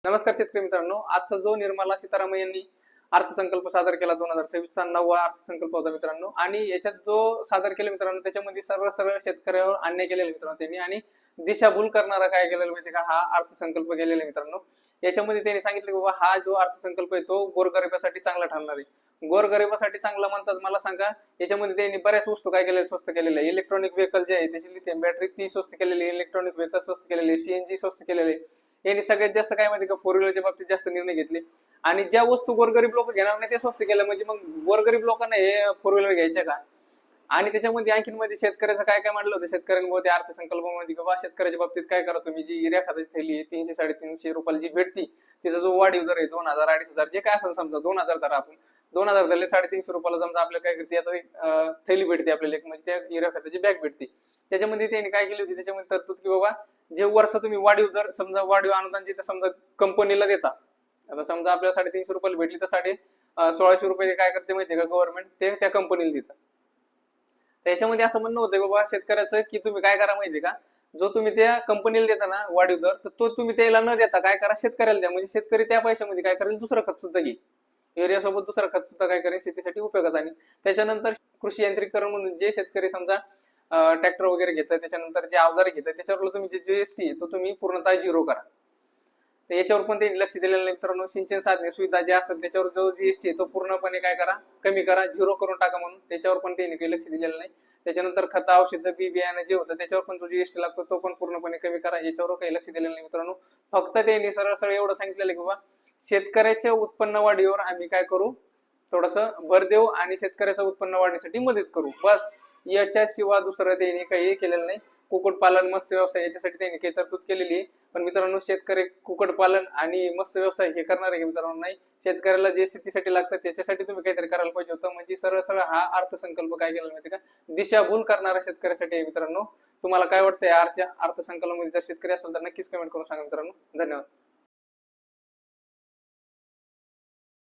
नमस्कार शेतकरी मित्रांनो, आजचा जो निर्मला सीतारामन यांनी अर्थसंकल्प सादर केला 2026चा 9वा अर्थसंकल्प होता मित्रांनो. आणि याच्यात जो सादर केला मित्रांनो, त्याच्यामध्ये सर्व सरळ शेतकऱ्यावर अन्याय केलेला मित्रांनो त्यांनी, आणि दिशाभूल करणारा काय केलेला माहिती का, हा अर्थसंकल्प केलेला मित्रांनो. याच्यामध्ये त्यांनी सांगितलं की बाबा हा जो अर्थसंकल्प आहे तो गोरगरिबासाठी चांगला ठरणार आहे. गोरगरिबासाठी चांगला म्हणतात, मला सांगा याच्यामध्ये त्यांनी बऱ्याच वस्तू काय केलेल्या स्वस्त केलेल्या आहे. इलेक्ट्रॉनिक व्हेकल जे आहे त्याची लिथियम बॅटरी ती स्वस्त केलेली आहे, इलेक्ट्रॉनिक व्हेकल स्वस्त केलेले, सीएनजी स्वस्त केलेले. यांनी सगळ्यात जास्त काय माहिती का, फोर व्हीलरच्या बाबतीत जास्त निर्णय घेतले. आणि ज्या वस्तू गोरगरीब लोक घेणार नाही ते स्वस्त केलं, म्हणजे मग गोरगरीब लोकांना हे फोर व्हीलर घ्यायचे का? आणि त्याच्यामध्ये आणखीन मध्ये शेतकऱ्याचं काय काय मांडलं होतं शेतकऱ्यांमध्ये अर्थसंकल्पामध्ये, बाबा शेतकऱ्याच्या बाबतीत काय करा तुम्ही, जी युरिया खताची थैली आहे 300-350 रुपयाला जी भेटती, तिचा जो वाढीव दर आहे 2000-2500 जे काय असेल, समजा 2000 धरा, आपण 2000 धरले, 350 रुपयाला समजा आपल्याला काय करते, आता एक थैली भेटते आपल्याला, एक म्हणजे त्या युरिया खताची बॅग भेटते. त्याच्यामध्ये त्यांनी काय केली होती, त्याच्यामध्ये तरतूद की बाबा जे वर्ष तुम्ही वाढीव दर, समजा वाढीव अनुदान जे समजा कंपनीला देता, आता समजा आपल्याला 350 रुपयाला भेटली तर 1600 रुपये काय करते माहितीये का, गव्हर्नमेंट ते त्या कंपनीला देतं. त्याच्यामध्ये असं म्हणणं होतं बाबा शेतकऱ्याचं की तुम्ही काय करा माहितीये का, जो तुम्ही त्या कंपनीला देता ना वाढीव दर, तर तो तुम्ही त्याला न देता काय करा, शेतकऱ्याला द्या. म्हणजे शेतकरी त्या पैशामध्ये काय करेल, दुसरं खत सुद्धा घेईल, युरियासोबत दुसरं खत सुद्धा काय करेल शेतीसाठी उपयोगात. आणि त्याच्यानंतर कृषी यांत्रिकीकरण म्हणून जे शेतकरी समजा ट्रॅक्टर वगैरे घेतात, त्याच्यानंतर जे अवजारे घेतात, त्याच्यावर तुम्ही जे जीएसटी तो तुम्ही पूर्णतः झिरो करा. तर याच्यावर पण त्यांनी लक्ष दिलेलं नाही मित्रांनो. सिंचन साधने सुविधा जे असतात त्याच्यावर जो जीएसटी तो पूर्णपणे काय करा, कमी करा, झिरो करून टाका, म्हणून त्याच्यावर पण त्यांनी काही लक्ष दिलेलं नाही. त्याच्यानंतर खत, औषध, बी बियाणं जे होतं त्याच्यावर पण जो जीएसटी लागतो तो पण पूर्णपणे कमी करा, याच्यावर काही लक्ष दिलेलं नाही मित्रांनो. फक्त त्यांनी सरळ सरळ एवढं सांगितलेलं की बाबा शेतकऱ्याच्या उत्पन्न वाढीवर आम्ही काय करू, थोडस भर देऊ आणि शेतकऱ्याचं उत्पन्न वाढण्यासाठी मदत करू, बस. याच्याशिवाय दुसरं त्यांनी काही केलेलं नाही. कुक्कुटपालन, मत्स्य व्यवसाय याच्यासाठी त्यांनी काही तरतूद केलेली आहे. पण मित्रांनो, शेतकरी कुक्कुटपालन आणि मत्स्य व्यवसाय हे करणार आहे मित्रांनो? नाही. शेतकऱ्याला जे शेतीसाठी लागतं त्याच्यासाठी तुम्ही काहीतरी करायला पाहिजे होतं. म्हणजे सरळ सरळ हा अर्थसंकल्प काय केला माहिती का, दिशाभूल करणारा शेतकऱ्यासाठी आहे मित्रांनो. तुम्हाला काय वाटतंय अर्थसंकल्पामध्ये? जर शेतकरी असेल तर नक्कीच कमेंट करून सांगा मित्रांनो. धन्यवाद.